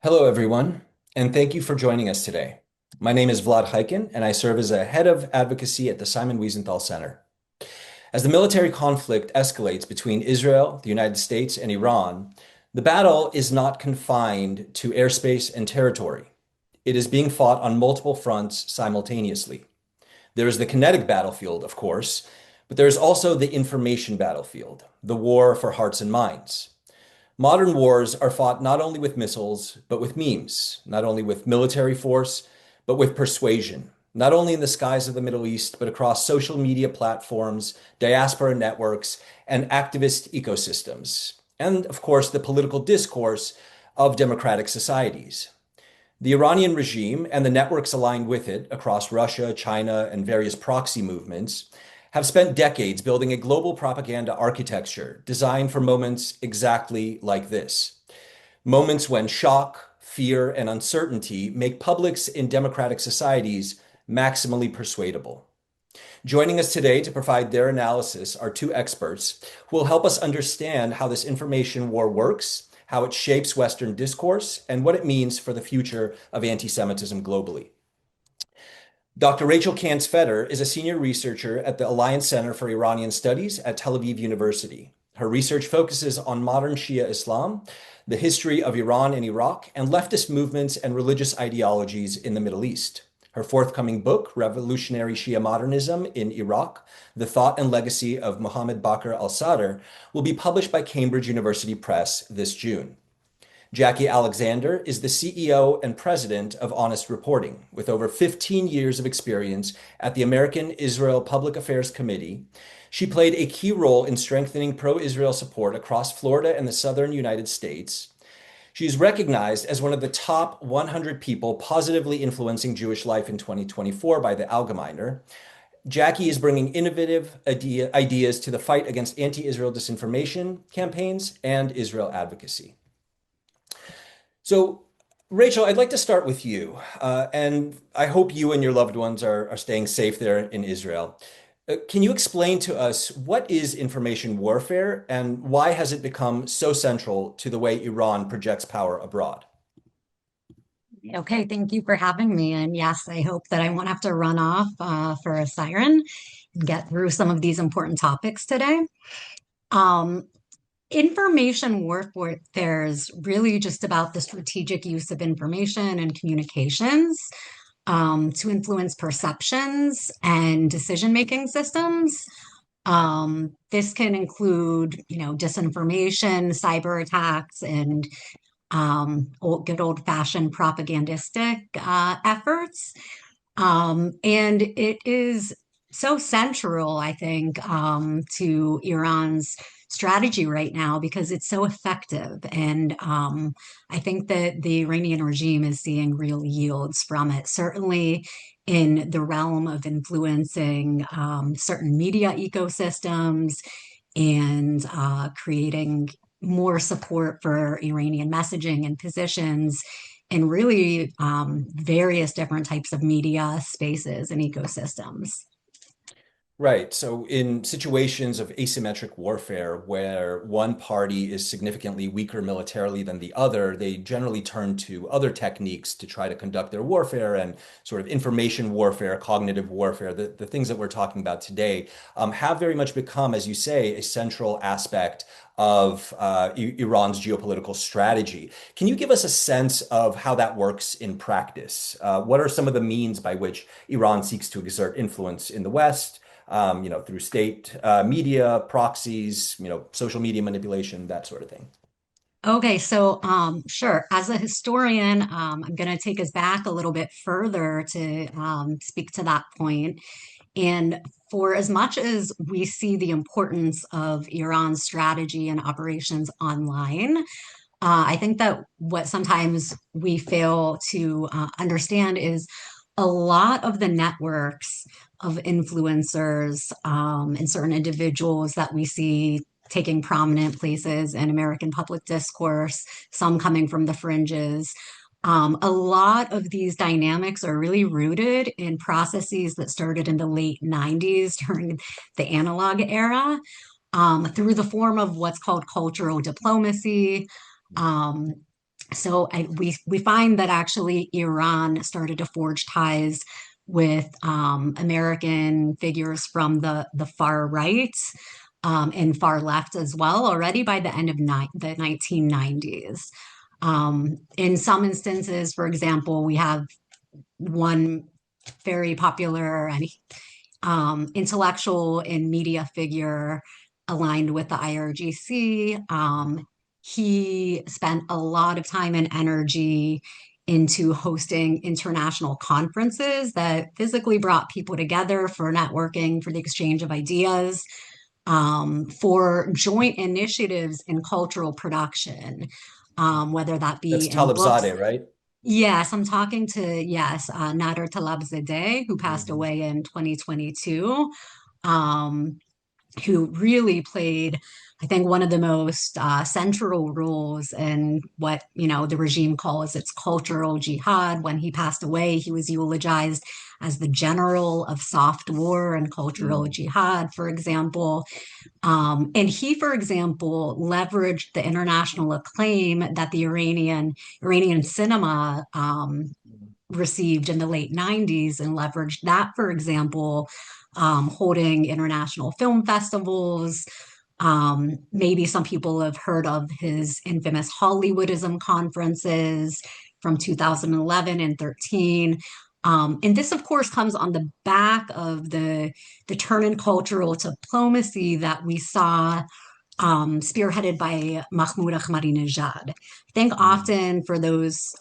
Hello, everyone, and thank you for joining us today. My name is Vlad Khaykin, and I serve as a head of advocacy at the Simon Wiesenthal Center. As the military conflict escalates between Israel, the United States, and Iran, the battle is not confined to airspace and territory. It is being fought on multiple fronts simultaneously. There is the kinetic battlefield, of course, but there is also the information battlefield, the war for hearts and minds. Modern wars are fought not only with missiles, but with memes, not only with military force, but with persuasion, not only in the skies of the Middle East, but across social media platforms, diaspora networks, and activist ecosystems, and of course, the political discourse of democratic societies. The Iranian regime and the networks aligned with it across Russia, China, and various proxy movements have spent decades building a global propaganda architecture designed for moments exactly like this. Moments when shock, fear, and uncertainty make publics in democratic societies maximally persuadable. Joining us today to provide their analysis are two experts who will help us understand how this information war works, how it shapes Western discourse, and what it means for the future of anti-Semitism globally. Dr. Rachel Kantz Feder is a senior researcher at the Alliance Center for Iranian Studies at Tel Aviv University. Her research focuses on modern Shia Islam, the history of Iran and Iraq, and leftist movements and religious ideologies in the Middle East. Her forthcoming book, Revolutionary Shia Modernism in Iraq, The Thought and Legacy of Mohammed Bakr al-Sadr, will be published by Cambridge University Press this June. Jacki Alexander is the CEO and president of HonestReporting, with over 15 years of experience at the American Israel Public Affairs Committee. She played a key role in strengthening pro-Israel support across Florida and the southern United States. She is recognized as one of the top 100 people positively influencing Jewish life in 2024 by the Allgemeiner. Jacki is bringing innovative ideas to the fight against anti-Israel disinformation campaigns and Israel advocacy. So, Rachel, I'd like to start with you, and I hope you and your loved ones are staying safe there in Israel. Can you explain to us what is information warfare and why has it become so central to the way Iran projects power abroad? Okay, thank you for having me. And yes, I hope that I won't have to run off for a siren and get through some of these important topics today. Um, Information warfare is really just about the strategic use of information and communications to influence perceptions and decision-making systems. This can include, disinformation, cyber attacks, and good old-fashioned propagandistic efforts. And it is so central, I think, to Iran's strategy right now because it's so effective. And I think that the Iranian regime is seeing real yields from it, certainly in the realm of influencing certain media ecosystems and creating more support for Iranian messaging and positions in really various different types of media spaces and ecosystems. Right. So, in situations of asymmetric warfare where one party is significantly weaker militarily than the other, they generally turn to other techniques to try to conduct their warfare and sort of information warfare, cognitive warfare, the things that we're talking about today, have very much become, as you say, a central aspect of Iran's geopolitical strategy. Can you give us a sense of how that works in practice? What are some of the means by which Iran seeks to exert influence in the West? Through state media, proxies, social media manipulation, that sort of thing. Okay, so sure. As a historian, I'm going to take us back a little bit further to speak to that point. And for as much as we see the importance of Iran's strategy and operations online, I think that what sometimes we fail to understand is a lot of the networks of influencers and certain individuals that we see taking prominent places in American public discourse, some coming from the fringes. A lot of these dynamics are really rooted in processes that started in the late 90s during the analog era through the form of what's called cultural diplomacy, um, So we find that actually Iran started to forge ties with American figures from the far right and far left as well already by the end of the 1990s. In some instances, for example, we have one very popular and intellectual and media figure aligned with the IRGC. He spent a lot of time and energy into hosting international conferences that physically brought people together for networking, for the exchange of ideas, for joint initiatives in cultural production, whether that That's be in books. Talibzadeh, right? Yes, I'm talking to, yes, Nader Talabzadeh, who passed Hmm. away in 2022, um, who really played, I think, one of the most central roles in what, the regime calls its cultural jihad. When he passed away, he was eulogized as the general of soft war and cultural Mm. jihad, for example. And he, for example, leveraged the international acclaim that the Iranian cinema received in the late 90s and leveraged that, for example, holding international film festivals. Maybe some people have heard of his infamous Hollywoodism conferences from 2011 and 13. And this, of course, comes on the back of the turn in cultural diplomacy that we saw spearheaded by Mahmoud Ahmadinejad. I think Mm. often for those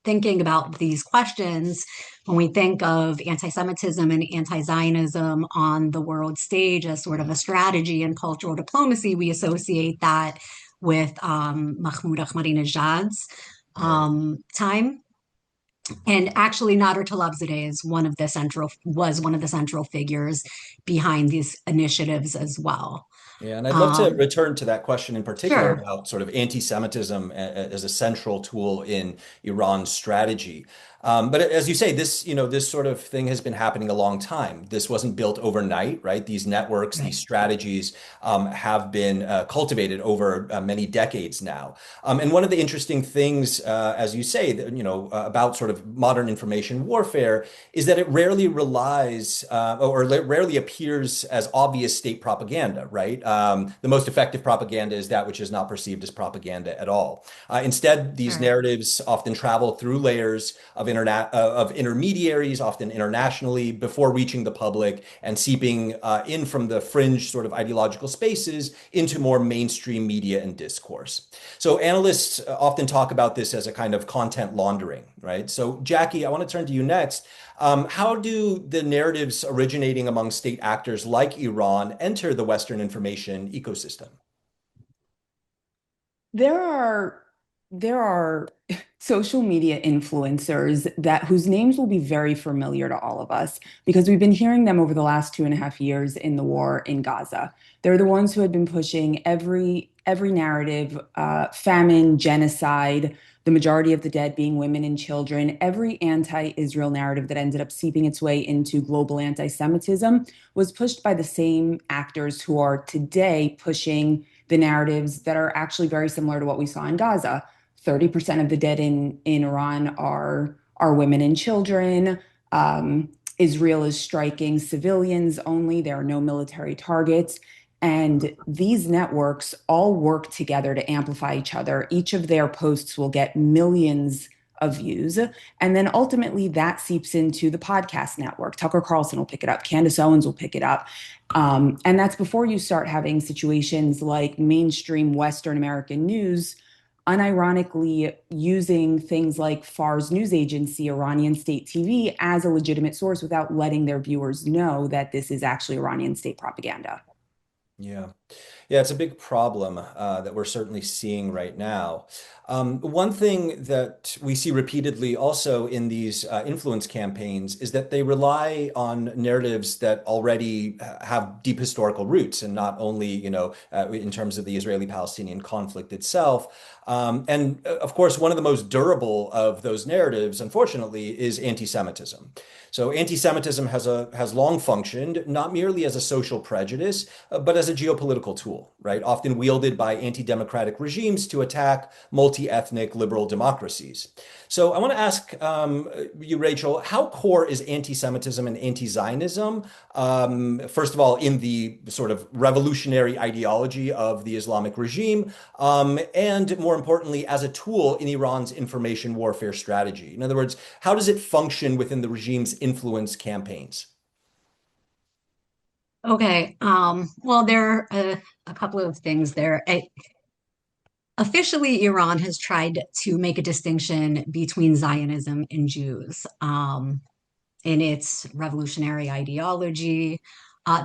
thinking about these questions, when we think of anti-Semitism and anti-Zionism on the world stage as sort of a strategy in cultural diplomacy, we associate that with Mahmoud Ahmadinejad's Right. time. And actually, Nader Talabzadeh was one of the central figures behind these initiatives as well. Yeah, and I'd love to Um, return to that question in particular sure. about sort of anti-Semitism as a central tool in Iran's strategy. But as you say, this sort of thing has been happening a long time. This wasn't built overnight, right? These networks, these Right. strategies have been cultivated over many decades now. And one of the interesting things, as you say, that, about sort of modern information warfare is that it rarely relies or rarely appears as obvious state propaganda, right? The most effective propaganda is that which is not perceived as propaganda at all. Instead, these Sure. narratives often travel through layers of intermediaries, often internationally, before reaching the public and seeping in from the fringe sort of ideological spaces into more mainstream media and discourse. So analysts often talk about this as a kind of content laundering, right? So Jacki, I want to turn to you next. How do the narratives originating among state actors like Iran enter the Western information ecosystem? There are there are social media influencers that whose names will be very familiar to all of us because we've been hearing them over the last 2.5 years in the war in Gaza. They're the ones who had been pushing every narrative, famine, genocide, the majority of the dead being women and children, every anti-Israel narrative that ended up seeping its way into global anti-Semitism was pushed by the same actors who are today pushing the narratives that are actually very similar to what we saw in Gaza. 30% of the dead in Iran are women and children. Israel is striking civilians only. There are no military targets. And these networks all work together to amplify each other. Each of their posts will get millions of views. And then ultimately that seeps into the podcast network. Tucker Carlson will pick it up. Candace Owens will pick it up. And that's before you start having situations like mainstream Western American news unironically using things like Fars news agency, Iranian state TV, as a legitimate source without letting their viewers know that this is actually Iranian state propaganda. Yeah. Yeah, it's a big problem that we're certainly seeing right now. One thing that we see repeatedly also in these influence campaigns is that they rely on narratives that already have deep historical roots, and not only, in terms of the Israeli-Palestinian conflict itself. And of course, one of the most durable of those narratives, unfortunately, is anti-Semitism. So anti-Semitism has long functioned not merely as a social prejudice, but as a geopolitical political tool, right? Often wielded by anti-democratic regimes to attack multi-ethnic liberal democracies. So I want to ask you, Rachel, how core is anti-Semitism and anti-Zionism? First of all, in the sort of revolutionary ideology of the Islamic regime, and more importantly, as a tool in Iran's information warfare strategy. In other words, how does it function within the regime's influence campaigns? Okay. Well, there are a couple of things there. Officially, Iran has tried to make a distinction between Zionism and Jews. In its revolutionary ideology.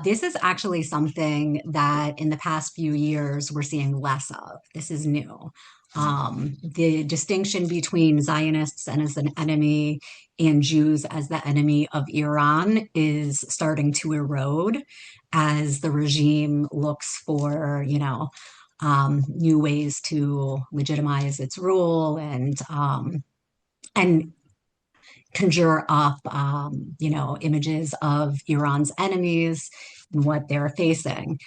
This is actually something that in the past few years we're seeing less of. This is new. The distinction between Zionists and as an enemy and Jews as the enemy of Iran is starting to erode as the regime looks for, new ways to legitimize its rule and conjure up, images of Iran's enemies and what they're facing.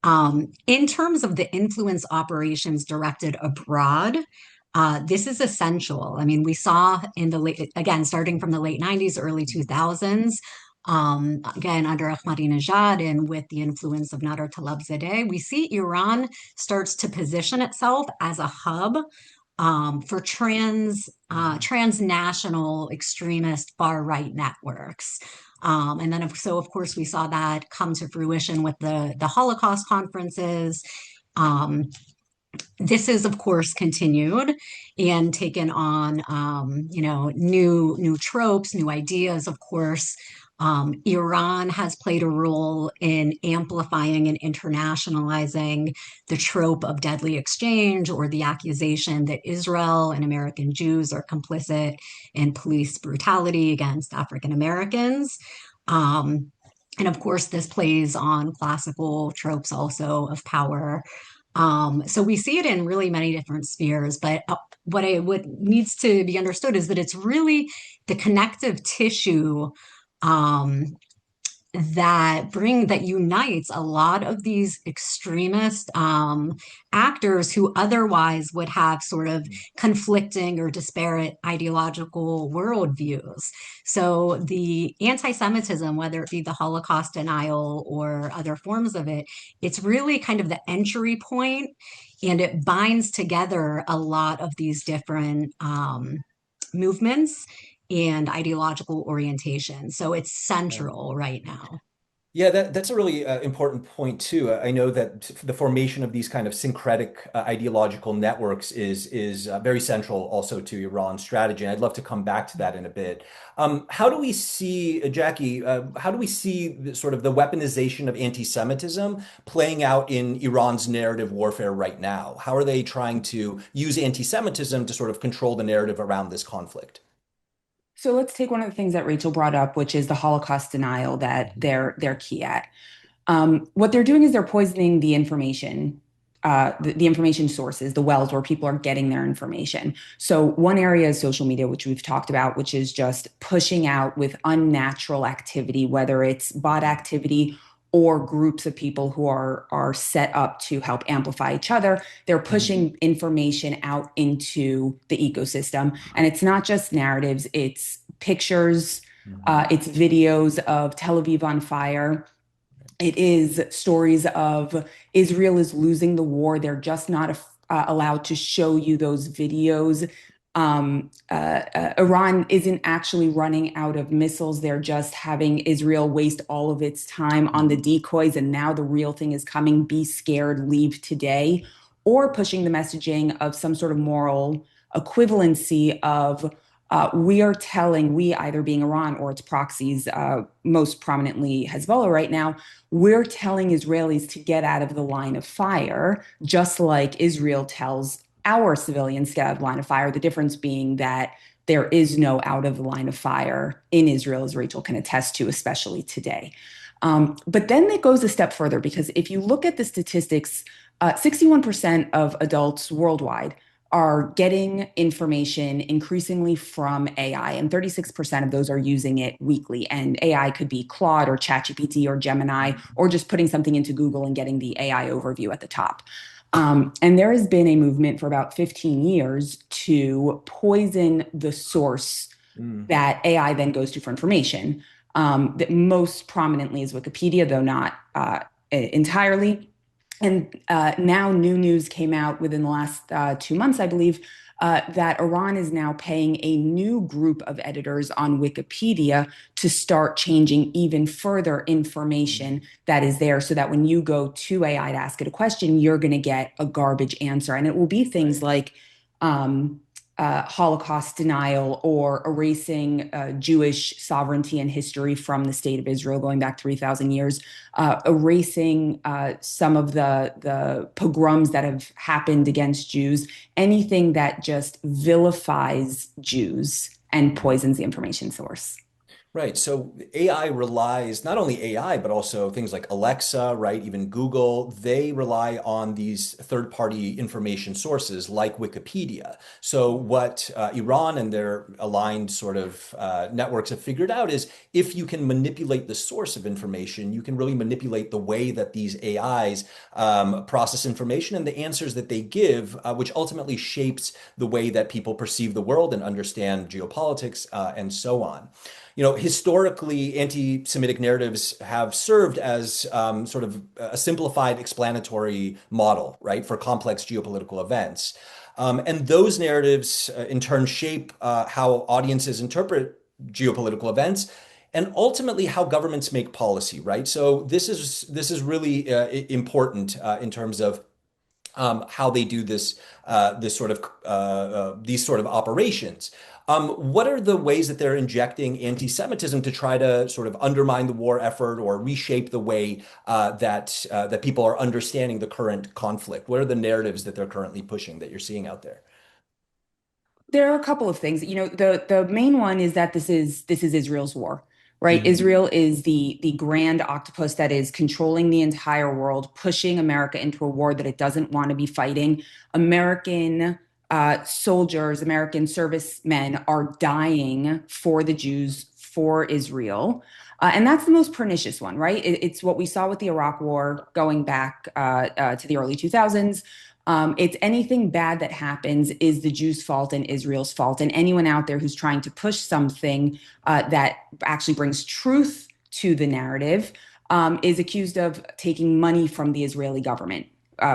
In terms of the influence operations directed abroad, this is essential. I mean, we saw in the late, again, starting from the late 90s, early 2000s, again, under Ahmadinejad and with the influence of Nader Talabzadeh, we see Iran starts to position itself as a hub for transnational extremist far right networks. And then, so of course, we saw that come to fruition with the Holocaust conferences. This is, of course, continued and taken on, new tropes, new ideas, of course. Iran has played a role in amplifying and internationalizing the trope of deadly exchange or the accusation that Israel and American Jews are complicit in police brutality against African Americans. And of course, this plays on classical tropes also of power. So we see it in really many different spheres, but what needs to be understood is that it's really the connective tissue that unites a lot of these extremist actors who otherwise would have sort of conflicting or disparate ideological worldviews. So the anti-Semitism, whether it be the Holocaust denial or other forms of it, it's really kind of the entry point, and it binds together a lot of these different movements and ideological orientation. So it's central right now. Yeah, that's a really important point too. I know that the formation of these kind of syncretic ideological networks is very central also to Iran's strategy. And I'd love to come back to that in a bit. How do we see, Jacki, how do we see sort of the weaponization of anti-Semitism playing out in Iran's narrative warfare right now? How are they trying to use anti-Semitism to sort of control the narrative around this conflict? So let's take one of the things that Rachel brought up, which is the Holocaust denial that they're key at. What they're doing is they're poisoning the information, the information sources, the wells where people are getting their information. So one area is social media, which we've talked about, which is just pushing out with unnatural activity, whether it's bot activity or groups of people who are set up to help amplify each other. They're pushing information out into the ecosystem. And it's not just narratives, it's pictures, it's videos of Tel Aviv on fire. It is stories of Israel is losing the war. They're just not allowed to show you those videos. Iran isn't actually running out of missiles. They're just having Israel waste all of its time on the decoys. And now the real thing is coming. Be scared, leave today. Or pushing the messaging of some sort of moral equivalency of we either being Iran or its proxies, most prominently Hezbollah right now, we're telling Israelis to get out of the line of fire, just like Israel tells our civilians to get out of the line of fire. The difference being that there is no out of the line of fire in Israel, as Rachel can attest to, especially today. But then it goes a step further, because if you look at the statistics, 61% of adults worldwide are getting information increasingly from AI, and 36% of those are using it weekly. And AI could be Claude or ChatGPT or Gemini, or just putting something into Google and getting the AI overview at the top. And there has been a movement for about 15 years to poison the source that AI then goes to for information. That most prominently is Wikipedia, though not entirely. And now new news came out within the last 2 months, I believe, that Iran is now paying a new group of editors on Wikipedia to start changing even further information that is there, so that when you go to AI to ask it a question, you're going to get a garbage answer. And it will be things like Holocaust denial, or erasing Jewish sovereignty and history from the state of Israel going back 3,000 years, erasing some of the pogroms that have happened against Jews, anything that just vilifies Jews and poisons the information source. Right. So AI relies, not only AI, but also things like Alexa, right? Even Google, they rely on these third-party information sources like Wikipedia. So what Iran and their aligned sort of networks have figured out is, if you can manipulate the source of information, you can really manipulate the way that these AIs process information and the answers that they give, which ultimately shapes the way that people perceive the world and understand geopolitics and so on. Historically, anti-Semitic narratives have served as sort of a simplified explanatory model, right, for complex geopolitical events. And those narratives, in turn, shape how audiences interpret geopolitical events, and ultimately how governments make policy, right? So this is really important in terms of how they do these sort of operations. What are the ways that they're injecting anti-Semitism to try to sort of undermine the war effort or reshape the way that people are understanding the current conflict? What are the narratives that they're currently pushing that you're seeing out there? There are a couple of things. The main one is that this is Israel's war, right? Mhm. Israel is the grand octopus that is controlling the entire world, pushing America into a war that it doesn't want to be fighting. American soldiers, American servicemen are dying for the Jews, for Israel. And that's the most pernicious one, right? It's what we saw with the Iraq War going back to the early 2000s. It's anything bad that happens is the Jews' fault and Israel's fault. And anyone out there who's trying to push something that actually brings truth to the narrative is accused of taking money from the Israeli government.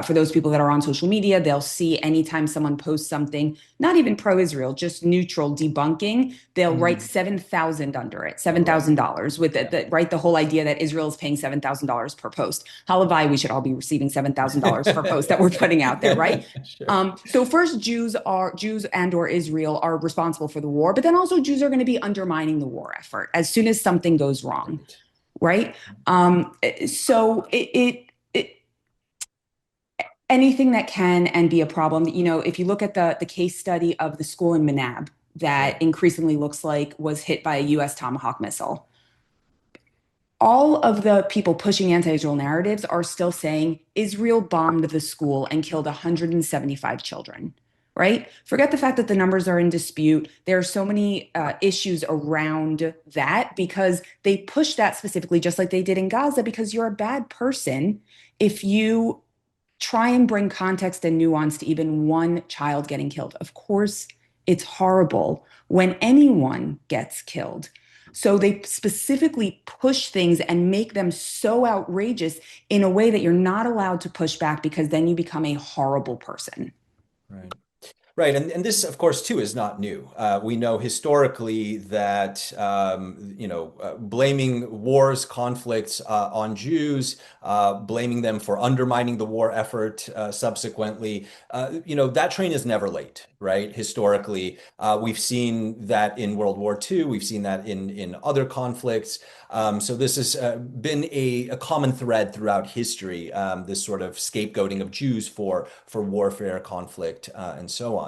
For those people that are on social media, they'll see anytime someone posts something, not even pro-Israel, just neutral, debunking, they'll write 7,000 under it, $7,000 with the whole idea that Israel is paying $7,000 per post. Halavai, we should all be receiving $7,000 per post that we're putting out there, right? Sure. So first, Jews and or Israel are responsible for the war, but then also Jews are going to be undermining the war effort as soon as something goes wrong, right? So anything that can and be a problem. If you look at the case study of the school in Manab that increasingly looks like was hit by a US Tomahawk missile, all of the people pushing anti-Israel narratives are still saying Israel bombed the school and killed 175 children, right? Forget the fact that the numbers are in dispute. There are so many issues around that because they push that specifically, just like they did in Gaza, because you're a bad person if you try and bring context and nuance to even one child getting killed. Of course, it's horrible when anyone gets killed. So they specifically push things and make them so outrageous in a way that you're not allowed to push back, because then you become a horrible person. Right. Right, and this, of course, too, is not new. We know historically that blaming wars, conflicts on Jews, blaming them for undermining the war effort subsequently, that train is never late, right? Historically, we've seen that in World War II, we've seen that in other conflicts. So this has been a common thread throughout history, this sort of scapegoating of Jews for warfare, conflict, and so on.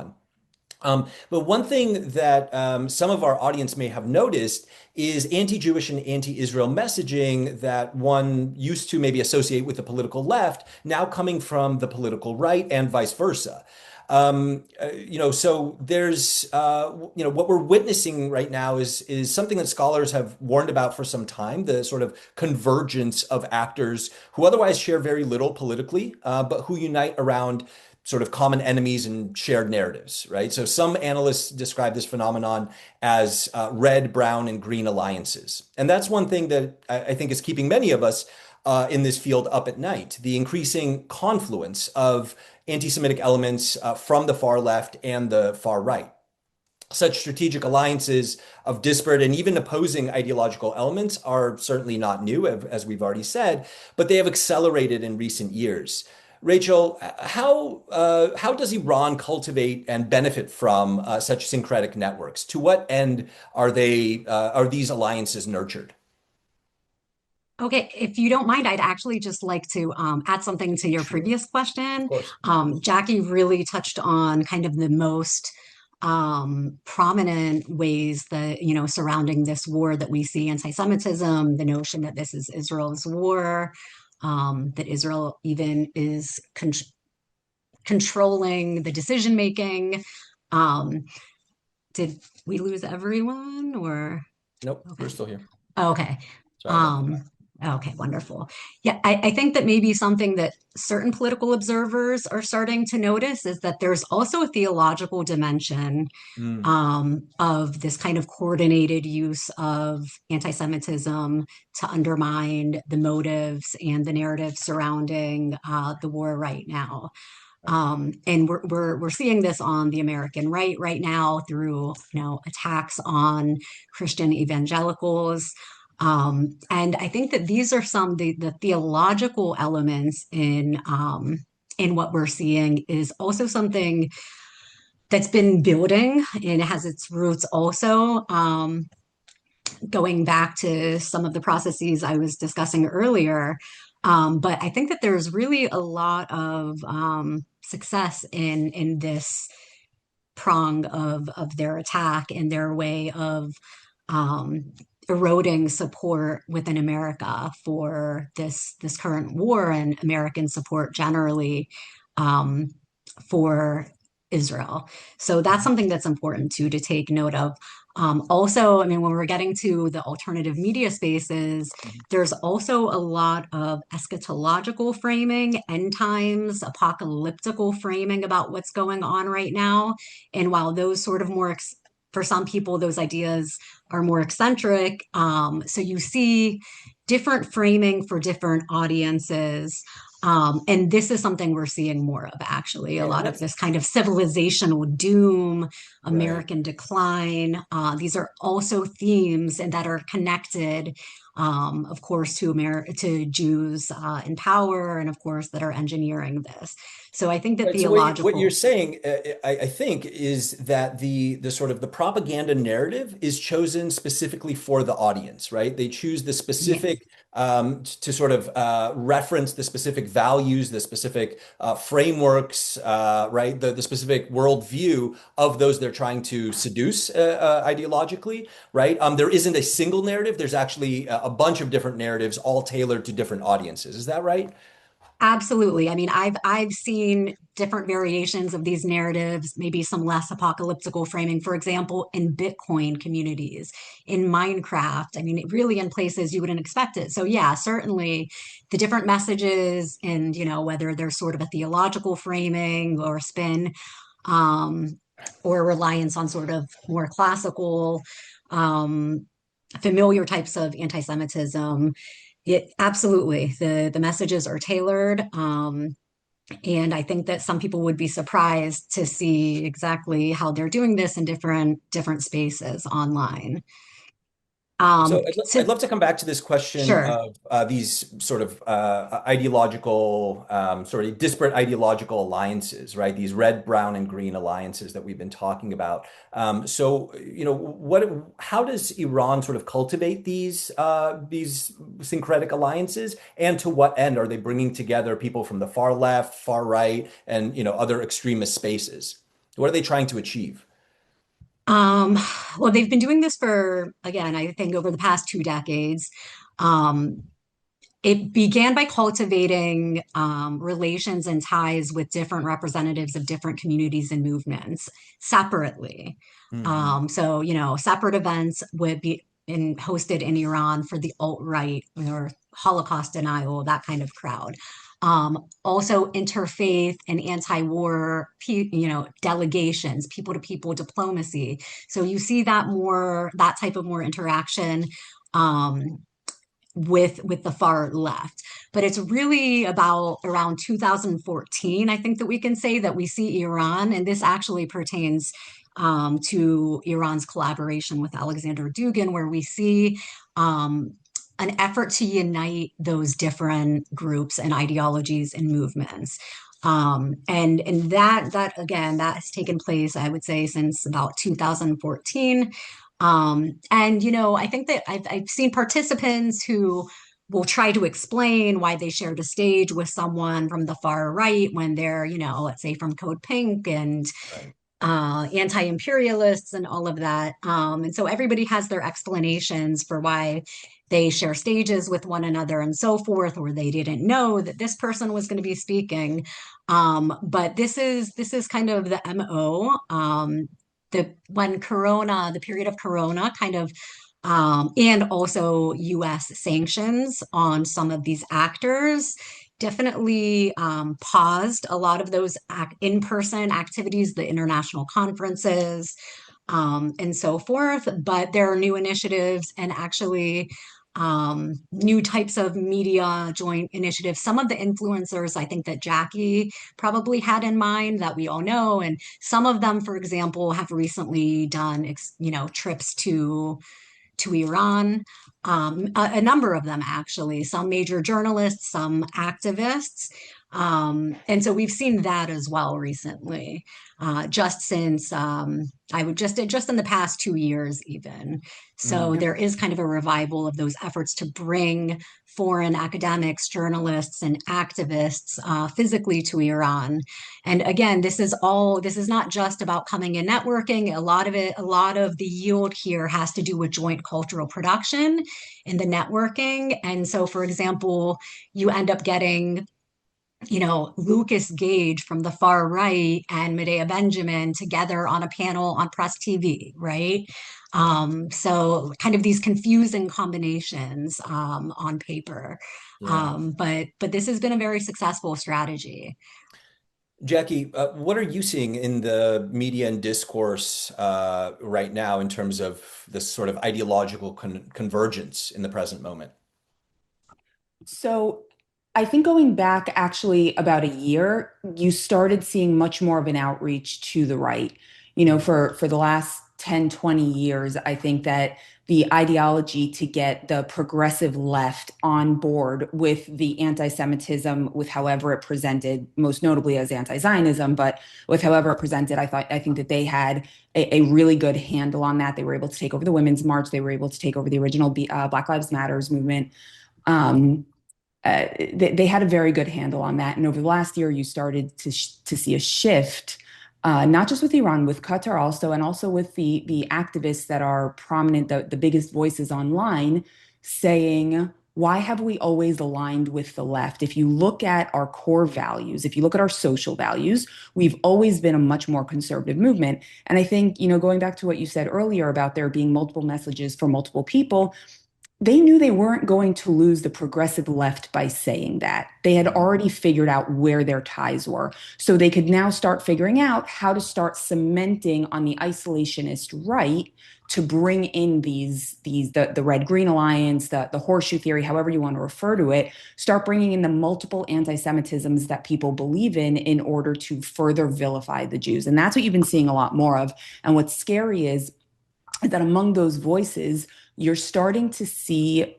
But one thing that some of our audience may have noticed is anti-Jewish and anti-Israel messaging that one used to maybe associate with the political left, now coming from the political right and vice versa. So there's, what we're witnessing right now is something that scholars have warned about for some time, the sort of convergence of actors who otherwise share very little politically, but who unite around sort of common enemies and shared narratives, right? So some analysts describe this phenomenon as red, brown, and green alliances. And that's one thing that I think is keeping many of us in this field up at night, the increasing confluence of anti-Semitic elements from the far left and the far right. Such strategic alliances of disparate and even opposing ideological elements are certainly not new, as we've already said, but they have accelerated in recent years. Rachel, how does Iran cultivate and benefit from such syncretic networks? To what end are these alliances nurtured? Okay, if you don't mind, I'd actually just like to add something to your Sure, previous of question. course. Jackie really touched on kind of the most prominent ways that, surrounding this war that we see anti-Semitism, the notion that this is Israel's war, that Israel even is controlling the decision making. Um, did we lose everyone or? Nope, we're Okay. still here. Okay. Sorry about that. Um, okay, wonderful. Yeah, I think that maybe something that certain political observers are starting to notice is that there's also a theological dimension Mm, of this kind of coordinated use of anti-Semitism to undermine the motives and the narrative surrounding the war right now. right. And we're seeing this on the American right now through attacks on Christian evangelicals. And I think that these are some the theological elements in what we're seeing is also something that's been building and it has its roots also going back to some of the processes I was discussing earlier. But I think that there's really a lot of success in this prong of their attack and their way of um, eroding support within America for this current war and American support generally um, for Israel. So that's something that's important too to take note of. Also, I mean, when we're getting to the alternative media spaces, Mhm. there's also a lot of eschatological framing, end times, apocalyptical framing about what's going on right now. And while those sort of for some people, those ideas are more eccentric. So you see different framing for different audiences. And this is something we're seeing more of, actually, a And lot of let's this kind of civilizational doom, Right. American decline. These are also themes and that are connected, of course, to Jews in power, and of course, that are engineering this. So I think that Right. So what you're theological, saying, I think, is that the sort of the propaganda narrative is chosen specifically for the audience, right? They choose the yeah, specific to sort of reference the specific values, the specific frameworks, right? The specific worldview of those they're trying to seduce ideologically, right? There isn't a single narrative. There's actually a bunch of different narratives, all tailored to different audiences. Is that right? absolutely. I mean, I've seen different variations of these narratives, maybe some less apocalyptical framing, for example, in Bitcoin communities, in Minecraft. I mean, really in places you wouldn't expect it. So yeah, certainly the different messages and, whether there's sort of a theological framing or spin, um, or reliance on sort of more classical, um, familiar types of anti-Semitism. It absolutely the messages are tailored, and I think that some people would be surprised to see exactly how they're doing this in different spaces online. So I'd So love to come back to this question sure. of these sort of ideological, sort of disparate ideological alliances, right? These red, brown, and green alliances that we've been talking about. How does Iran sort of cultivate these syncretic alliances, and to what end are they bringing together people from the far left, far right, and other extremist spaces? What are they trying to achieve? Um, well, they've been doing this for, again, I think over the past 2 decades. Um, it began by cultivating relations and ties with different representatives of different communities and movements separately. Hmm. So, separate events would be hosted in Iran for the alt-right or Holocaust denial, that kind of crowd. Also interfaith and anti-war, delegations, people-to-people diplomacy. So you see that type of more interaction um, with the far left. But it's really about around 2014, I think that we can say that we see Iran, and this actually pertains to Iran's collaboration with Alexander Dugin, where we see an effort to unite those different groups and ideologies and movements. And that again, that has taken place, I would say, since about 2014. And I think that I've seen participants who will try to explain why they shared a stage with someone from the far right when they're, let's say from Code Pink and Right. anti-imperialists and all of that. And so everybody has their explanations for why they share stages with one another and so forth, or they didn't know that this person was going to be speaking. But this is kind of the MO. The period of Corona kind of and also US sanctions on some of these actors definitely paused a lot of those in-person activities, the international conferences, and so forth. But there are new initiatives and actually new types of media joint initiatives. Some of the influencers I think that Jacki probably had in mind that we all know, and some of them, for example, have recently done, trips to Iran. A number of them, actually, some major journalists, some activists. And so we've seen that as well recently, just since just in the past 2 years, even. So Hmm. there is kind of a revival of those efforts to bring foreign academics, journalists, and activists physically to Iran. And again, this is not just about coming and networking. A lot of the yield here has to do with joint cultural production and the networking. And so, for example, you end up getting Lucas Gage from the far right and Medea Benjamin together on a panel on Press TV, right? So kind of these confusing combinations on paper. Yeah. But this has been a very successful strategy. Jacki, what are you seeing in the media and discourse right now in terms of this sort of ideological convergence in the present moment? So I think going back actually about a year, you started seeing much more of an outreach to the right. For the last 10, 20 years, I think that the ideology to get the progressive left on board with the anti-Semitism, with however it presented, most notably as anti-Zionism, but with however it presented, I think that they had a really good handle on that. They were able to take over the Women's March. They were able to take over the original Black Lives Matters movement. Um, they had a very good handle on that. And over the last year, you started to see a shift, not just with Iran, with Qatar also, and also with the activists that are prominent, the biggest voices online, saying, why have we always aligned with the left? If you look at our core values, if you look at our social values, we've always been a much more conservative movement. And I think, going back to what you said earlier about there being multiple messages for multiple people, they knew they weren't going to lose the progressive left by saying that. They had already figured out where their ties were. So they could now start figuring out how to start cementing on the isolationist right to bring in the red-green alliance, the horseshoe theory, however you want to refer to it, start bringing in the multiple anti-Semitisms that people believe in order to further vilify the Jews. And that's what you've been seeing a lot more of. And what's scary is that among those voices, you're starting to see,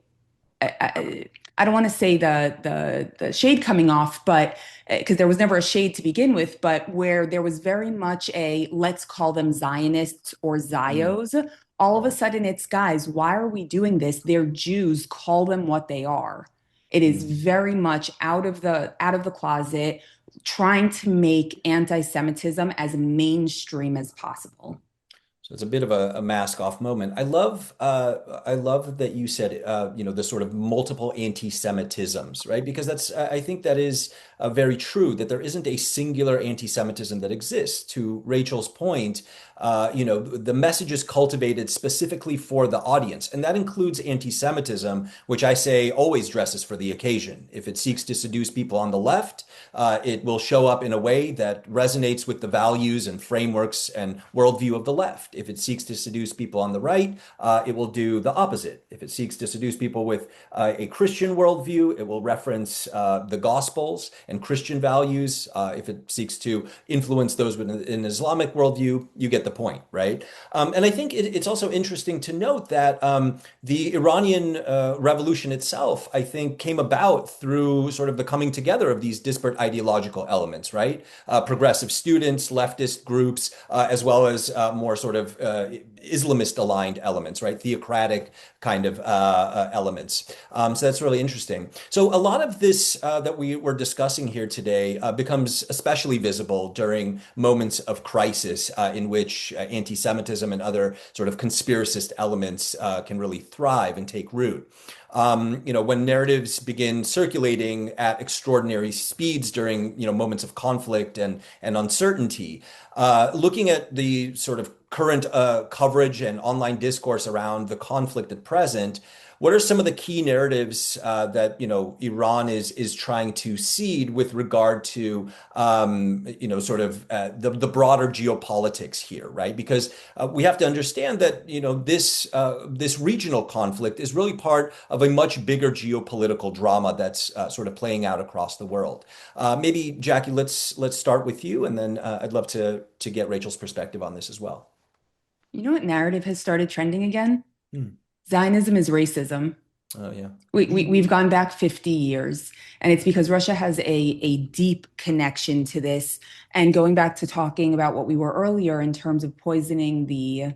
I don't want to say the shade coming off, but because there was never a shade to begin with, but where there was very much a let's call them Zionists or Mm. Zios. All of a sudden, it's guys, why are we doing this? They're Jews. Call them what they are. It is Mm. very much out of the closet, trying to make anti-Semitism as mainstream as possible. So it's a bit of a mask off moment. I love that you said, the sort of multiple anti-Semitisms, right? Because I think that is very true, that there isn't a singular anti-Semitism that exists. To Rachel's point, the message is cultivated specifically for the audience, and that includes anti-Semitism, which I say always dresses for the occasion. If it seeks to seduce people on the left, it will show up in a way that resonates with the values and frameworks and worldview of the left. If it seeks to seduce people on the right, it will do the opposite. If it seeks to seduce people with a Christian worldview, it will reference the Gospels and Christian values. If it seeks to influence those with an Islamic worldview, you get the point, right? And I think it's also interesting to note that the Iranian revolution itself, I think, came about through sort of the coming together of these disparate ideological elements, right? Progressive students, leftist groups, as well as more sort of Islamist aligned elements, right? Theocratic kind of elements. So that's really interesting. So a lot of this that we were discussing here today becomes especially visible during moments of crisis in which anti-Semitism and other sort of conspiracist elements can really thrive and take root. When narratives begin circulating at extraordinary speeds during, moments of conflict and uncertainty, looking at the sort of current coverage and online discourse around the conflict at present, what are some of the key narratives that Iran is trying to seed with regard to the broader geopolitics here, right? Because we have to understand that this regional conflict is really part of a much bigger geopolitical drama that's sort of playing out across the world. Maybe Jacki, let's start with you, and then I'd love to get Rachel's perspective on this as well. You know what narrative has started trending again? Hmm. Zionism is racism. Oh, yeah. We've gone back 50 years, and it's because Russia has a deep connection to this. And going back to talking about what we were earlier in terms of poisoning the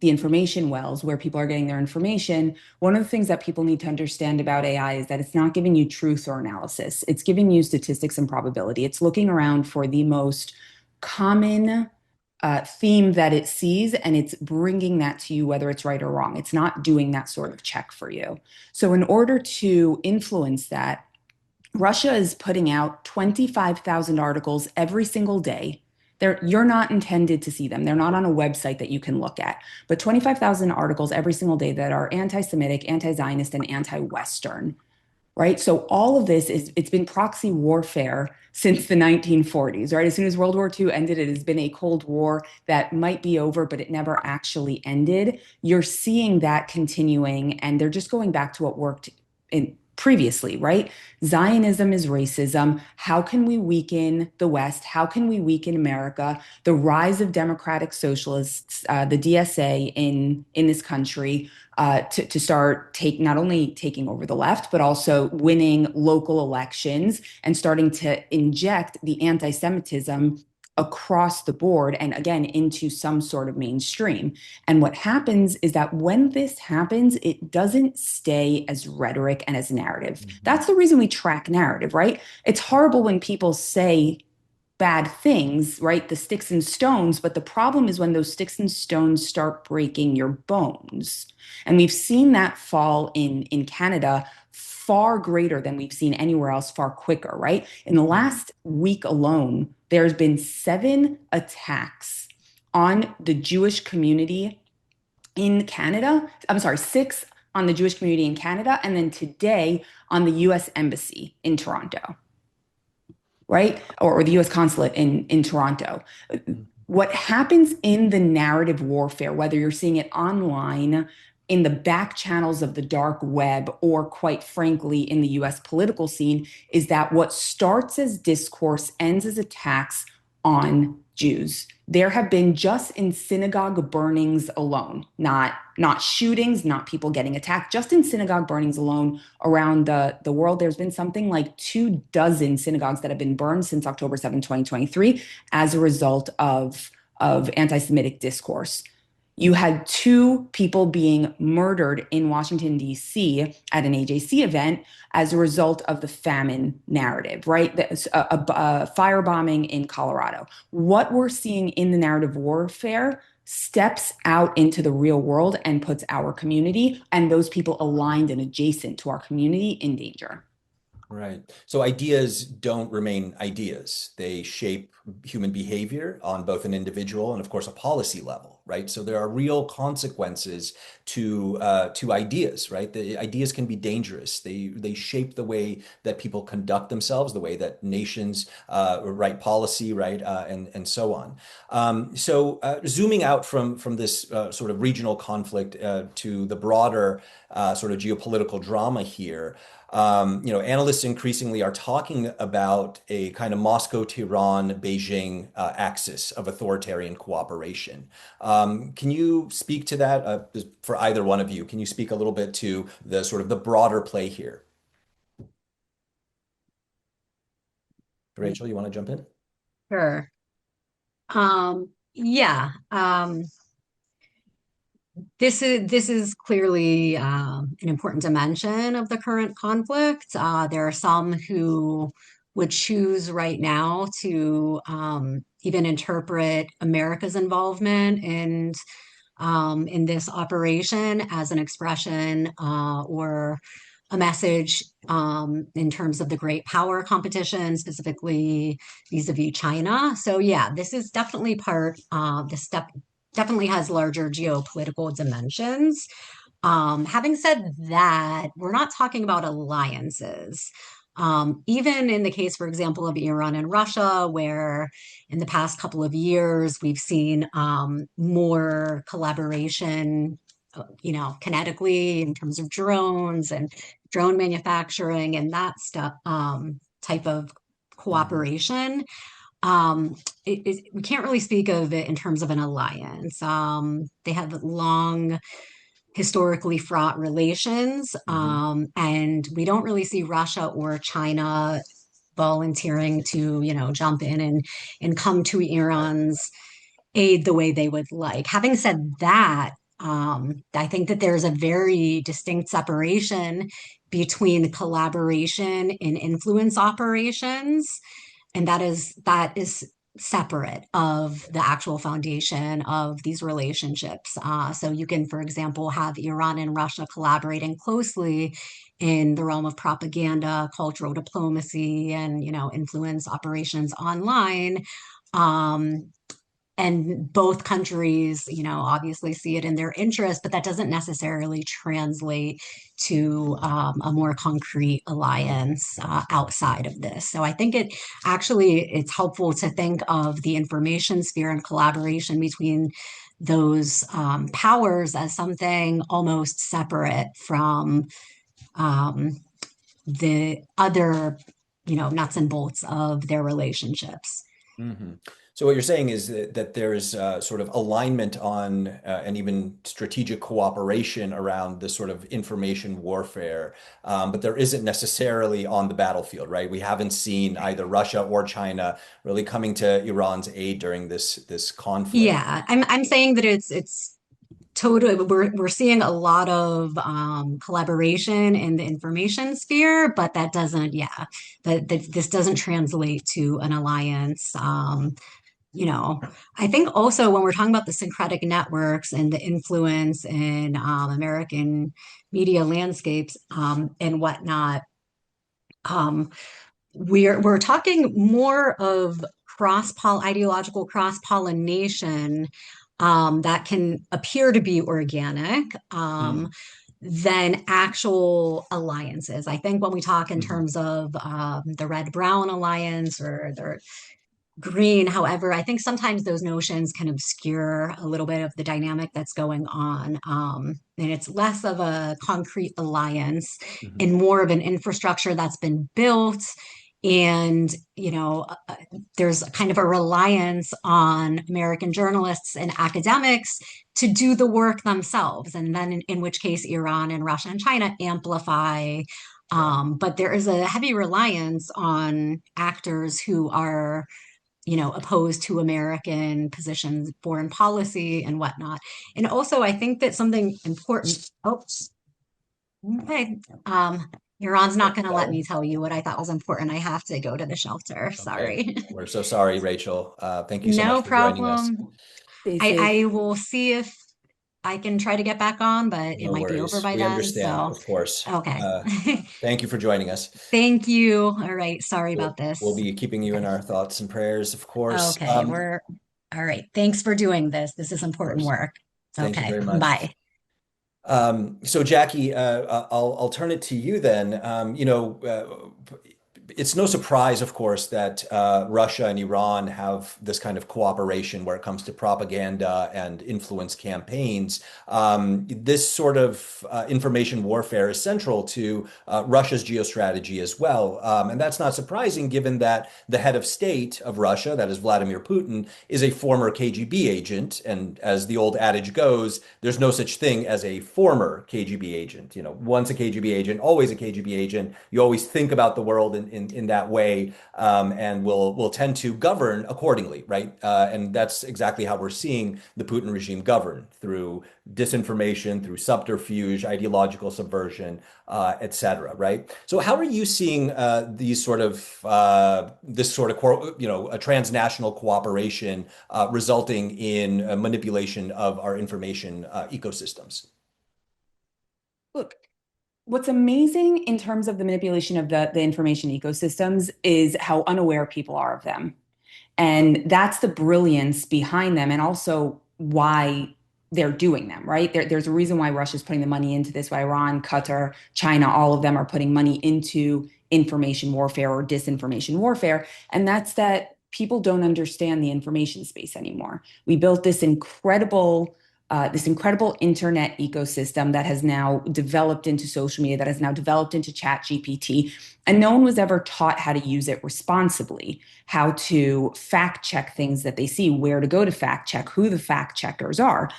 information wells where people are getting their information, one of the things that people need to understand about AI is that it's not giving you truth or analysis. It's giving you statistics and probability. It's looking around for the most common theme that it sees, and it's bringing that to you, whether it's right or wrong. It's not doing that sort of check for you. So in order to influence that, Russia is putting out 25,000 articles every single day. You're not intended to see them. They're not on a website that you can look at, but 25,000 articles every single day that are anti-Semitic, anti-Zionist, and anti-Western. Right. So all of this it's been proxy warfare since the 1940s, right? As soon as World War II ended, it has been a Cold War that might be over, but it never actually ended. You're seeing that continuing, and they're just going back to what worked in previously, right? Zionism is racism. How can we weaken the West? How can we weaken America? The rise of democratic socialists, the DSA in this country, to start not only taking over the left, but also winning local elections and starting to inject the anti-Semitism across the board and again into some sort of mainstream. And what happens is that when this happens, it doesn't stay as rhetoric and as narrative. Mm-hmm. That's the reason we track narrative, right? It's horrible when people say bad things, right? The sticks and stones. But the problem is when those sticks and stones start breaking your bones. And we've seen that fall in Canada far greater than we've seen anywhere else, far quicker, right? In the last week alone, there's been 7 attacks on the Jewish community in Canada. I'm sorry, 6 on the Jewish community in Canada, and then today on the US Embassy in Toronto, right? Or the US Consulate in Toronto. What happens in the narrative warfare, whether you're seeing it online, in the back channels of the dark web, or quite frankly, in the US political scene, is that what starts as discourse ends as attacks on Jews. There have been, just in synagogue burnings alone, not shootings, not people getting attacked, just in synagogue burnings alone around the world, there's been something like 24 synagogues that have been burned since October 7, 2023, as a result of anti-Semitic discourse. You had 2 people being murdered in Washington, D.C. at an AJC event as a result of the famine narrative, right? A firebombing in Colorado. What we're seeing in the narrative warfare steps out into the real world and puts our community and those people aligned and adjacent to our community in danger. Right. So ideas don't remain ideas. They shape human behavior on both an individual and, of course, a policy level, right? So there are real consequences to ideas, right? The ideas can be dangerous. They shape the way that people conduct themselves, the way that nations write policy, right, and so on. Zooming out from this sort of regional conflict to the broader sort of geopolitical drama here. Analysts increasingly are talking about a kind of Moscow, Tehran, Beijing axis of authoritarian cooperation. Can you speak to that for either one of you? Can you speak a little bit to the sort of the broader play here? Rachel, you want to jump in? Sure. Yeah. This is clearly an important dimension of the current conflict. There are some who would choose right now to even interpret America's involvement in this operation as an expression or a message in terms of the great power competition, specifically vis-a-vis China. So yeah, this is definitely part. This step definitely has larger geopolitical dimensions. Having said that, we're not talking about alliances. Even in the case, for example, of Iran and Russia, where in the past couple of years we've seen more collaboration, kinetically in terms of drones and drone manufacturing and that stuff, type of Mhm. cooperation. We can't really speak of it in terms of an alliance. They have long, historically fraught relations, Mhm. and we don't really see Russia or China volunteering to, jump in and come to Right. Iran's aid the way they would like. Having said that, I think that there's a very distinct separation between collaboration and influence operations, and that is separate of the actual foundation of these relationships. So you can, for example, have Iran and Russia collaborating closely in the realm of propaganda, cultural diplomacy, and influence operations online. Um, and both countries, obviously see it in their interest, but that doesn't necessarily translate to a more concrete alliance outside of this. So I think it's helpful to think of the information sphere and collaboration between those powers as something almost separate from um, the other, nuts and bolts of their relationships. hmm So what you're saying is that there's sort of alignment on and even strategic cooperation around this sort of information warfare, but there isn't necessarily on the battlefield, right? We haven't seen either Russia or China really coming to Iran's aid during this conflict. Yeah, I'm saying that it's totally, we're seeing a lot of collaboration in the information sphere, but that doesn't, yeah, that this doesn't translate to an alliance. You know, I think also when we're talking about the syncretic networks and the influence in American media landscapes and whatnot, um, we're talking more of ideological cross-pollination that can appear to be organic Mm-hmm. than actual alliances. I think when we talk in Mm-hmm. terms of the red-brown alliance or the green, however, I think sometimes those notions can obscure a little bit of the dynamic that's going on. And it's less of a concrete alliance Mm-hmm. and more of an infrastructure that's been built. And, there's kind of a reliance on American journalists and academics to do the work themselves. And then, in which case, Iran and Russia and China amplify. Right. But there is a heavy reliance on actors who are opposed to American positions, foreign policy, and whatnot. And also, I think that something important. Oh, okay. Iran's not going to let me tell you what I thought was important. I have to go to the shelter. Okay. Sorry. We're so sorry, Rachel. Thank you so much No for joining us. problem. Basic. I will see if I can try to get back on, but it No might be over worries. by We then. understand, So, of course. okay. Thank you for joining us. Thank you. All right. Sorry about We'll this. be keeping you in Okay. our thoughts and prayers, of course. Okay. We're all right. Thanks for doing this. This is Of important course. work. Thank you Okay. very much. Bye. So Jacki, I'll turn it to you then. It's no surprise, of course, that Russia and Iran have this kind of cooperation where it comes to propaganda and influence campaigns. This sort of information warfare is central to Russia's geostrategy as well. And that's not surprising given that the head of state of Russia, that is Vladimir Putin, is a former KGB agent. And as the old adage goes, there's no such thing as a former KGB agent. Once a KGB agent, always a KGB agent. You always think about the world in that way, and will tend to govern accordingly, right? And that's exactly how we're seeing the Putin regime govern through disinformation, through subterfuge, ideological subversion, etc. Right? So, how are you seeing these sort of this sort of a transnational cooperation resulting in manipulation of our information ecosystems? Look, what's amazing in terms of the manipulation of the information ecosystems is how unaware people are of them. And that's the brilliance behind them, and also why they're doing them, right? There's a reason why Russia's putting the money into this, why Iran, Qatar, China, all of them are putting money into information warfare or disinformation warfare. And that's that people don't understand the information space anymore. We built this incredible internet ecosystem that has now developed into social media, that has now developed into chat GPT, and no one was ever taught how to use it responsibly, how to fact check things that they see, where to go to fact check, who the fact checkers are.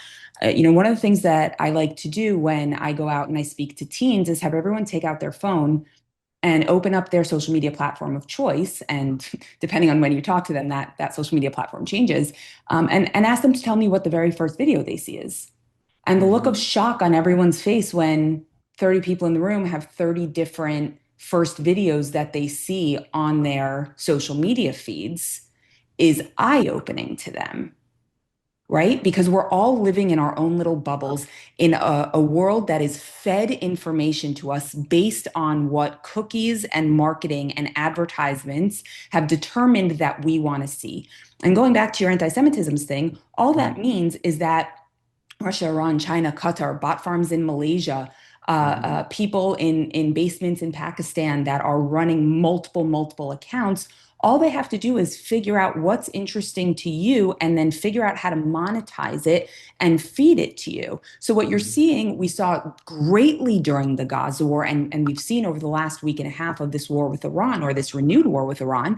One of the things that I like to do when I go out and I speak to teens is have everyone take out their phone and open up their social media platform of choice. And depending on when you talk to them, that social media platform changes, and ask them to tell me what the very first video they see is. And the look of Mhm. shock on everyone's face when 30 people in the room have 30 different first videos that they see on their social media feeds is eye-opening to them, right? Because we're all living in our own little bubbles in a world that is fed information to us based on what cookies and marketing and advertisements have determined that we want to see. And going back to your anti-Semitism thing, all that Mhm. means is that Russia, Iran, China, Qatar, bot farms in Malaysia, Mhm. people in basements in Pakistan that are running multiple accounts. All they have to do is figure out what's interesting to you and then figure out how to monetize it and feed it to you. So what you're Mhm. seeing, we saw greatly during the Gaza war, and we've seen over the last week and a half of this war with Iran, or this renewed war with Iran,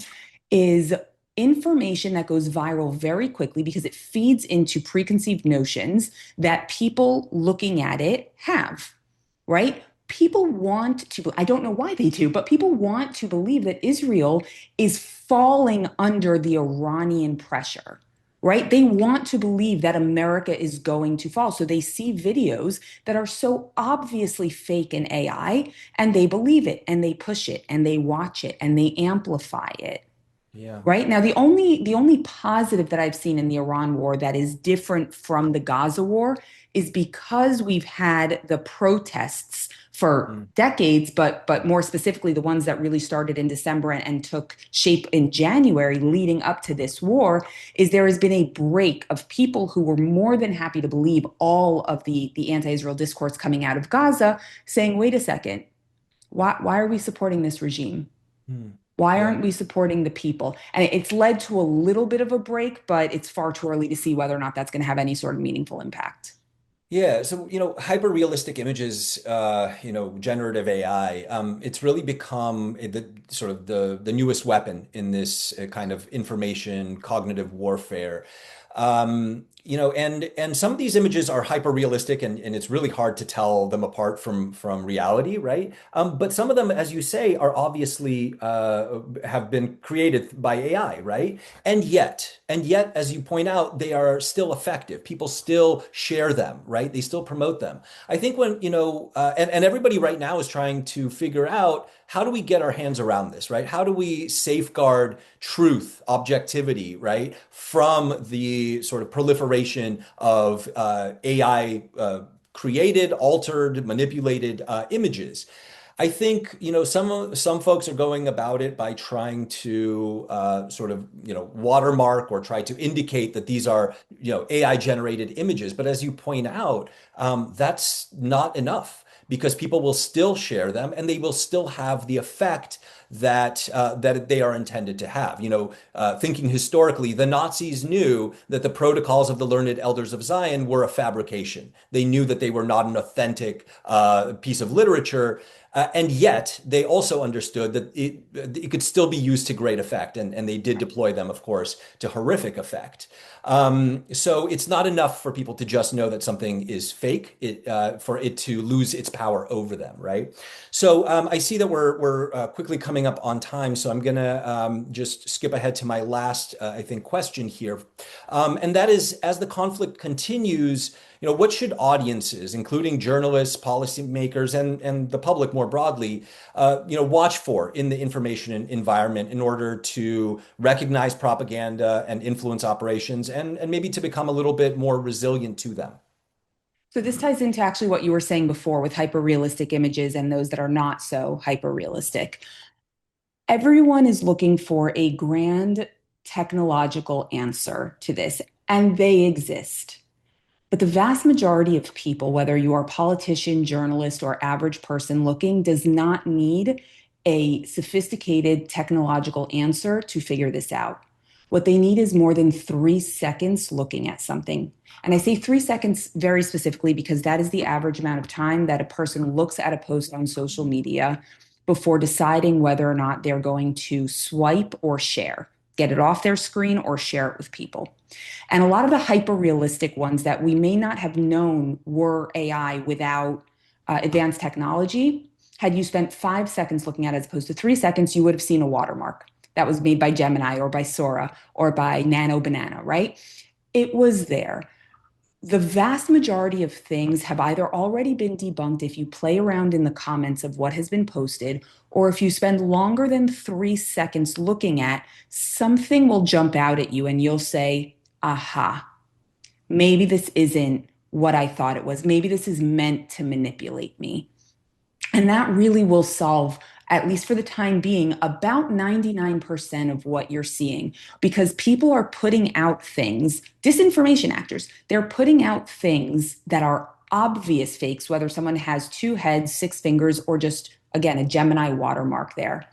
is information that goes viral very quickly because it feeds into preconceived notions that people looking at it have, right? People want to, I don't know why they do, but people want to believe that Israel is falling under the Iranian pressure, right? They want to believe that America is going to fall. So they see videos that are so obviously fake and AI, and they believe it and they push it and they watch it and they amplify it. Yeah. Right now, the only positive that I've seen in the Iran war that is different from the Gaza war is because we've had the protests for Mm. decades, but more specifically the ones that really started in December and took shape in January leading up to this war, is there has been a break of people who were more than happy to believe all of the anti-Israel discourse coming out of Gaza, saying, wait a second, why are we supporting this regime? Mm. Why Yeah. aren't we supporting the people? And it's led to a little bit of a break, but it's far too early to see whether or not that's going to have any sort of meaningful impact. Yeah, so hyper realistic images, generative AI, it's really become the sort of the newest weapon in this kind of information cognitive warfare. And some of these images are hyper realistic, and it's really hard to tell them apart from reality, right? But some of them, as you say, are obviously have been created by AI, right? And yet, as you point out, they are still effective. People still share them, right? They still promote them. I think and everybody right now is trying to figure out how do we get our hands around this, right? How do we safeguard truth, objectivity, right, from the sort of proliferation generation of AI created, altered, manipulated images. I think, some folks are going about it by trying to sort of, watermark or try to indicate that these are, AI generated images. But as you point out, that's not enough because people will still share them and they will still have the effect that they are intended to have. Thinking historically, the Nazis knew that the protocols of the learned elders of Zion were a fabrication. They knew that they were not an authentic piece of literature. And yet, they also understood that it could still be used to great effect. And they did deploy them, of course, to horrific effect. So it's not enough for people to just know that something is fake, for it to lose its power over them, right? So I see that we're quickly coming up on time, so I'm going to just skip ahead to my last, I think, question here. And that is, as the conflict continues, what should audiences, including journalists, policymakers, and the public more broadly, watch for in the information environment in order to recognize propaganda and influence operations and maybe to become a little bit more resilient to them? So this ties into actually what you were saying before with hyper-realistic images and those that are not so hyper-realistic. Everyone is looking for a grand technological answer to this, and they exist. But the vast majority of people, whether you are a politician, journalist, or average person looking, does not need a sophisticated technological answer to figure this out. What they need is more than 3 seconds looking at something. And I say 3 seconds very specifically because that is the average amount of time that a person looks at a post on social media before deciding whether or not they're going to swipe or share, get it off their screen or share it with people. And a lot of the hyper-realistic ones that we may not have known were AI without advanced technology, had you spent 5 seconds looking at it as opposed to 3 seconds, you would have seen a watermark that was made by Gemini or by Sora or by Nano Banana, right? It was there. The vast majority of things have either already been debunked if you play around in the comments of what has been posted, or if you spend longer than 3 seconds looking at, something will jump out at you and you'll say, aha, maybe this isn't what I thought it was. Maybe this is meant to manipulate me. And that really will solve, at least for the time being, about 99% of what you're seeing, because people are putting out things, disinformation actors, they're putting out things that are obvious fakes, whether someone has 2 heads, 6 fingers, or just, again, a Gemini watermark there,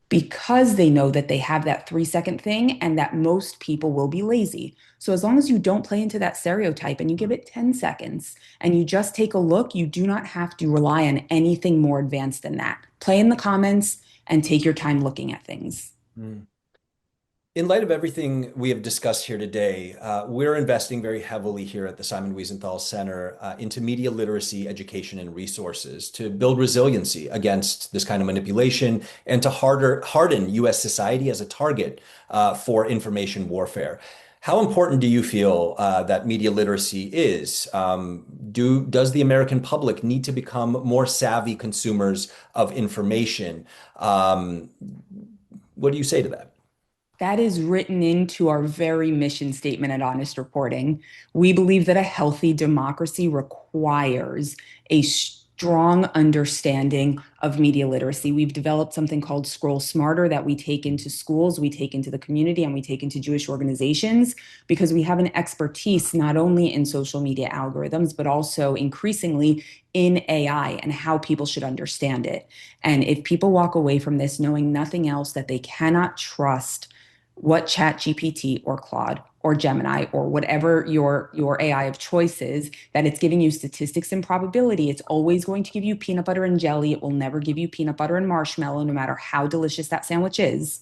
because they know that they have that 3-second thing and that most people will be lazy. So as long as you don't play into that stereotype and you give it 10 seconds and you just take a look, you do not have to rely on anything more advanced than that. Play in the comments and take your time looking at things. In light of everything we have discussed here today, we're investing very heavily here at the Simon Wiesenthal Center into media literacy, education, and resources to build resiliency against this kind of manipulation and to harden U.S. society as a target for information warfare. How important do you feel that media literacy is? Does the American public need to become more savvy consumers of information? What do you say to that? That is written into our very mission statement at Honest Reporting. We believe that a healthy democracy requires a strong understanding of media literacy. We've developed something called Scroll Smarter that we take into schools, we take into the community, and we take into Jewish organizations because we have an expertise not only in social media algorithms, but also increasingly in AI and how people should understand it. And if people walk away from this knowing nothing else, that they cannot trust what ChatGPT or Claude or Gemini or whatever your AI of choice is, that it's giving you statistics and probability. It's always going to give you peanut butter and jelly. It will never give you peanut butter and marshmallow, no matter how delicious that sandwich is.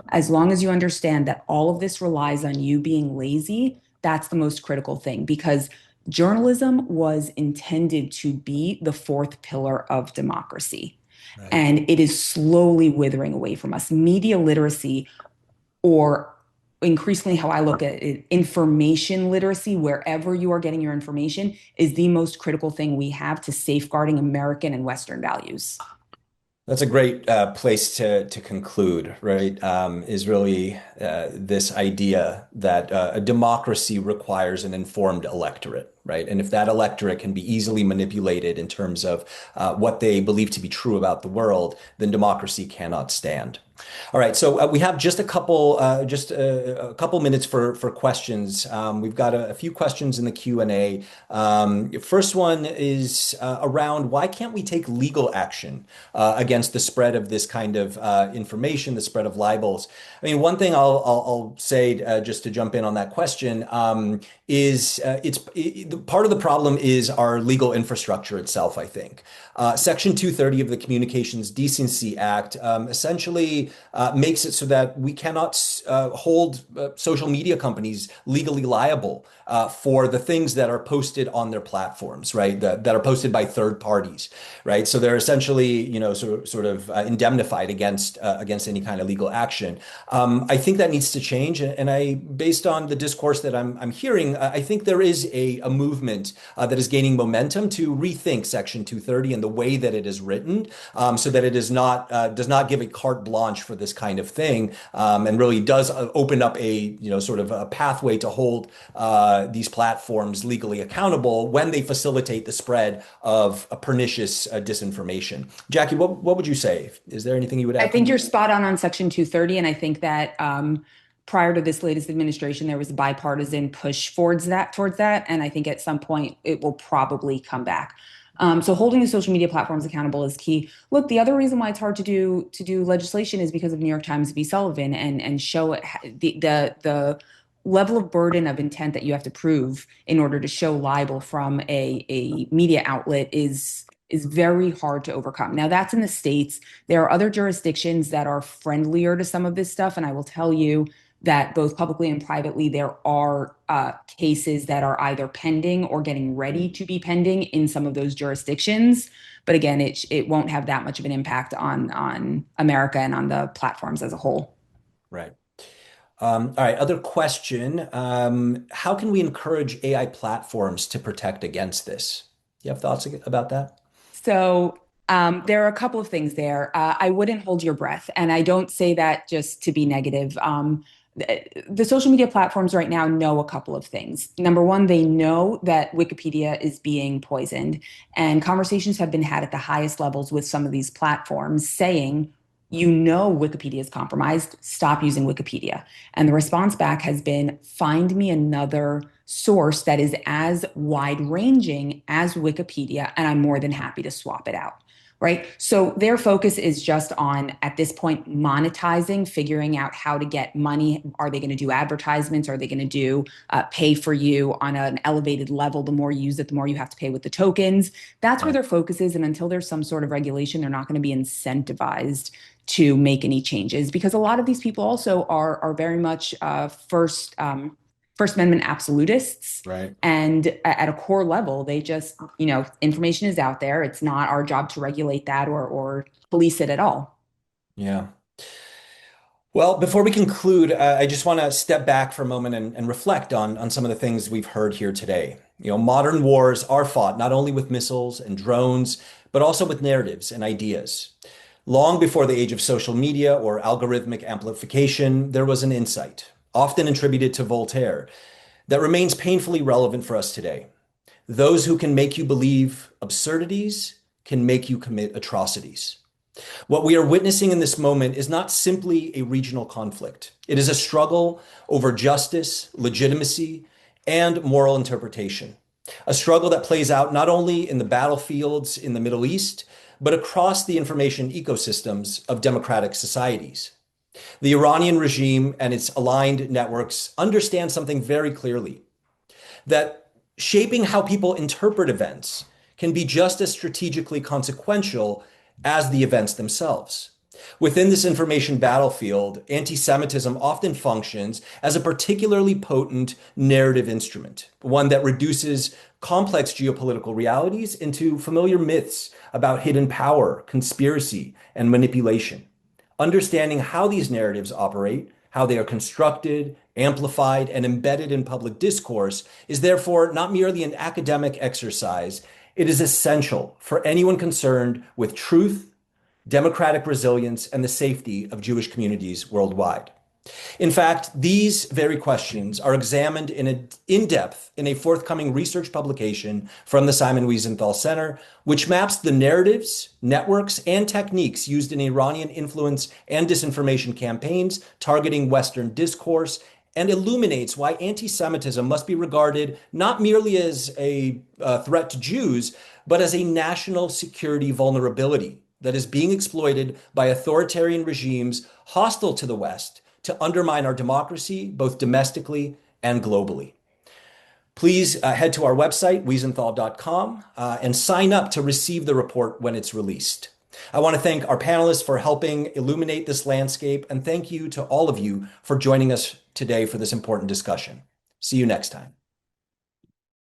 As long as you understand that all of this relies on you being lazy, that's the most critical thing, because journalism was intended to be the 4th pillar of democracy. Right. And it is slowly withering away from us. Media literacy, or increasingly how I look at it, information literacy, wherever you are getting your information, is the most critical thing we have to safeguarding American and Western values. That's a great place to conclude, right? Is really this idea that a democracy requires an informed electorate, right? And if that electorate can be easily manipulated in terms of what they believe to be true about the world, then democracy cannot stand. All right, so we have just a couple minutes for questions. We've got a few questions in the Q&A. First one is around why can't we take legal action against the spread of this kind of information, the spread of libels? I mean, one thing I'll say just to jump in on that question is part of the problem is our legal infrastructure itself, I think. Section 230 of the Communications Decency Act essentially makes it so that we cannot hold social media companies legally liable for the things that are posted on their platforms, right? That are posted by third parties, right? So they're essentially, sort of indemnified against any kind of legal action. I think that needs to change, and based on the discourse that I'm hearing, I think there is a movement that is gaining momentum to rethink Section 230 and the way that it is written, so that it is not does not give a carte blanche for this kind of thing, and really does open up a sort of a pathway to hold these platforms legally accountable when they facilitate the spread of a pernicious disinformation. Jacki, what would you say? Is there anything you would I add from think you? you're spot on Section 230, and I think that prior to this latest administration, there was a bipartisan push towards that, and I think at some point it will probably come back. So holding the social media platforms accountable is key. Look, the other reason why it's hard to do legislation is because of New York Times v. Sullivan and show it, the level of burden of intent that you have to prove in order to show libel from a media outlet is very hard to overcome. Now, that's in the States. There are other jurisdictions that are friendlier to some of this stuff. And I will tell you that both publicly and privately, there are cases that are either pending or getting ready to be pending in some of those jurisdictions. But again, it won't have that much of an impact on America and on the platforms as a whole. Right. All right, other question. How can we encourage AI platforms to protect against this? Do you have thoughts about that? So there are a couple of things there. I wouldn't hold your breath, and I don't say that just to be negative. The social media platforms right now know a couple of things. Number one, they know that Wikipedia is being poisoned, and conversations have been had at the highest levels with some of these platforms saying, Wikipedia is compromised, stop using Wikipedia. And the response back has been, find me another source that is as wide ranging as Wikipedia, and I'm more than happy to swap it out. Right. So their focus is just on, at this point, monetizing, figuring out how to get money. Are they going to do advertisements? Are they going to do pay for you on an elevated level? The more you use it, the more you have to pay with the tokens. That's where Right. their focus is. And until there's some sort of regulation, they're not going to be incentivized to make any changes, because a lot of these people also are very much First Amendment absolutists. Right. And at a core level, they just, information is out there. It's not our job to regulate that or police it at all. Yeah. Well, before we conclude, I just want to step back for a moment and reflect on some of the things we've heard here today. Modern wars are fought not only with missiles and drones, but also with narratives and ideas. Long before the age of social media or algorithmic amplification, there was an insight, often attributed to Voltaire, that remains painfully relevant for us today. Those who can make you believe absurdities can make you commit atrocities. What we are witnessing in this moment is not simply a regional conflict. It is a struggle over justice, legitimacy, and moral interpretation. A struggle that plays out not only in the battlefields in the Middle East, but across the information ecosystems of democratic societies. The Iranian regime and its aligned networks understand something very clearly, that shaping how people interpret events can be just as strategically consequential as the events themselves. Within this information battlefield, anti-Semitism often functions as a particularly potent narrative instrument, one that reduces complex geopolitical realities into familiar myths about hidden power, conspiracy, and manipulation. Understanding how these narratives operate, how they are constructed, amplified, and embedded in public discourse is therefore not merely an academic exercise. It is essential for anyone concerned with truth, democratic resilience, and the safety of Jewish communities worldwide. In fact, these very questions are examined in depth in a forthcoming research publication from the Simon Wiesenthal Center, which maps the narratives, networks, and techniques used in Iranian influence and disinformation campaigns targeting Western discourse and illuminates why anti-Semitism must be regarded not merely as a threat to Jews, but as a national security vulnerability that is being exploited by authoritarian regimes hostile to the West to undermine our democracy, both domestically and globally. Please head to our website, wiesenthal.com, and sign up to receive the report when it's released. I want to thank our panelists for helping illuminate this landscape, and thank you to all of you for joining us today for this important discussion. See you next time.